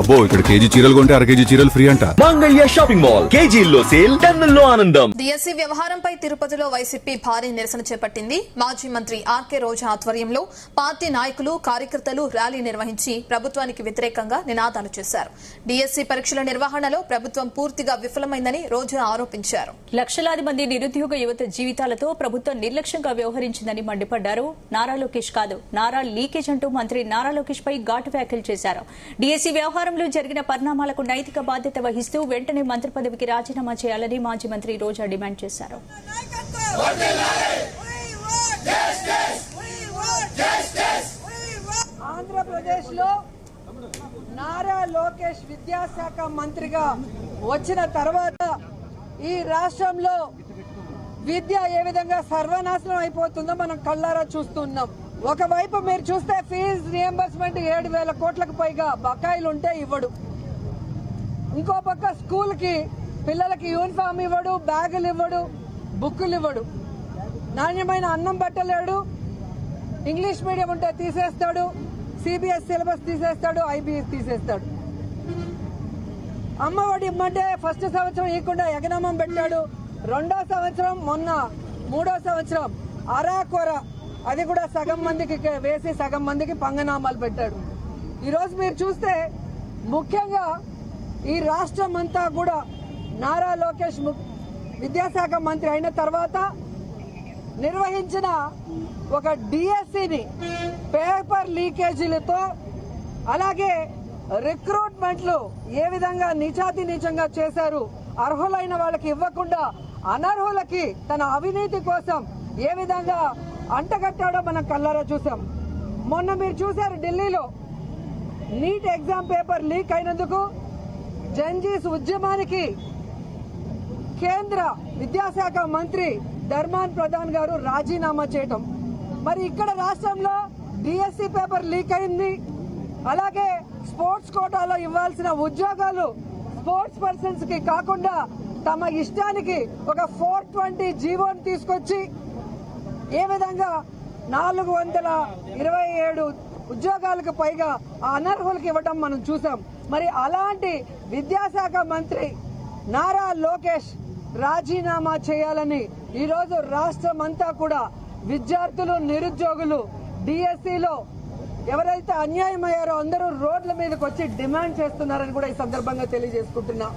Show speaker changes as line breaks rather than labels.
అబ్బో ఇక్కడ కేజీ చీరలు కొంటే అర కేజీ చీరలు ఫ్రీ అంట.
మంగళ్య షాపింగ్ మాల్, కేజీల్లో సేల్, టన్నుల్లో ఆనందం.
డిఎస్సీ వ్యవహారంపై తిరుపతిలో వైసీపీ భారీ నిరసన చేపట్టింది. మాజీ మంత్రి ఆర్కే రోజా ఆధ్వర్యంలో పార్టీ నాయకులు, కార్యకర్తలు ర్యాలీ నిర్వహించి ప్రభుత్వానికి వ్యతిరేకంగా నినాదాలు చేశారు. డిఎస్సీ పరీక్షల నిర్వహణలో ప్రభుత్వం పూర్తిగా విఫలమైందని రోజా ఆరోపించారు.
లక్షలాది మంది నిరుద్యోగ యువత జీవితాలతో ప్రభుత్వం నిర్లక్ష్యంగా వ్యవహరించిందని మండిపడ్డారు. నారా లోకేష్ కాదు, నారా లీకేజ్ అంటూ మంత్రి నారా లోకేష్ పై ఘాటు వ్యాఖ్యలు చేశారు. డిఎస్సీ వ్యవహారంలో జరిగిన పరిణామాలకు నైతిక బాధ్యత వహిస్తూ వెంటనే మంత్రి పదవికి రాజీనామా చేయాలని మాజీ మంత్రి రోజా డిమాండ్ చేశారు.
ఆంధ్రప్రదేశ్ లో నారా లోకేష్ విద్యాశాఖ మంత్రిగా వచ్చిన తర్వాత ఈ రాష్ట్రంలో విద్య ఏ విధంగా సర్వనాశనం అయిపోతుందో మనం కళ్ళారా చూస్తున్నాం. ఒకవైపు మీరు చూస్తే ఫీజు రియంబర్స్మెంట్ 7,000 కోట్లకు పైగా బకాయిలు ఉంటే ఇవ్వడు. ఇంకో పక్క స్కూల్ కి పిల్లలకి యూనిఫామ్ ఇవ్వడు, బ్యాగులు ఇవ్వడు, బుక్కులు ఇవ్వడు, నాణ్యమైన అన్నం పెట్టలేడు. ఇంగ్లీష్ మీడియం ఉంటే తీసేస్తాడు, సిబిఎస్ సిలబస్ తీసేస్తాడు, ఐబీఎస్ తీసేస్తాడు. అమ్మఒడి ఇమ్మంటే ఫస్ట్ సంవత్సరం ఇవ్వకుండా ఎగనమ్మం పెట్టాడు. రెండో సంవత్సరం, మొన్న మూడో సంవత్సరం అరాకొర, అది కూడా సగం మందికి వేసి సగం మందికి పంగనామాలు పెట్టాడు. ఈరోజు మీరు చూస్తే ముఖ్యంగా ఈ రాష్ట్రం అంతా కూడా నారా లోకేష్ విద్యాశాఖ మంత్రి అయిన తర్వాత నిర్వహించిన ఒక డిఎస్సిని పేపర్ లీకేజీలతో, అలాగే రిక్రూట్మెంట్లు ఏ విధంగా నీచాతి నీచంగా చేశారు, అర్హులైన వాళ్ళకి ఇవ్వకుండా అనర్హులకి తన అవినీతి కోసం ఏ విధంగా అంటగట్టాడో మనం కళ్ళారా చూసాం. మొన్న మీరు చూశారు ఢిల్లీలో నీట్ ఎగ్జామ్ పేపర్ లీక్ అయినందుకు జంజీస్ ఉద్యమానికి కేంద్ర విద్యాశాఖ మంత్రి ధర్మాన్ ప్రధాన్ గారు రాజీనామా చేయటం. మరి ఇక్కడ రాష్ట్రంలో డిఎస్సి పేపర్ లీక్ అయింది. అలాగే స్పోర్ట్స్ కోటాలో ఇవ్వాల్సిన ఉద్యోగాలు స్పోర్ట్స్ పర్సన్స్ కి కాకుండా తమ ఇష్టానికి ఒక 420 జీవోని తీసుకొచ్చి ఏ విధంగా 427 ఉద్యోగాలకు పైగా ఆ అనర్హులకు ఇవ్వడం మనం చూసాం. మరి అలాంటి విద్యాశాఖ మంత్రి నారా లోకేష్ రాజీనామా చేయాలని ఈరోజు రాష్ట్రం అంతా కూడా విద్యార్థులు, నిరుద్యోగులు డిఎస్సిలో ఎవరైతే అన్యాయం అయ్యారో అందరూ రోడ్ల మీదకి వచ్చి డిమాండ్ చేస్తున్నారని కూడా ఈ సందర్భంగా తెలియజేసుకుంటున్నా.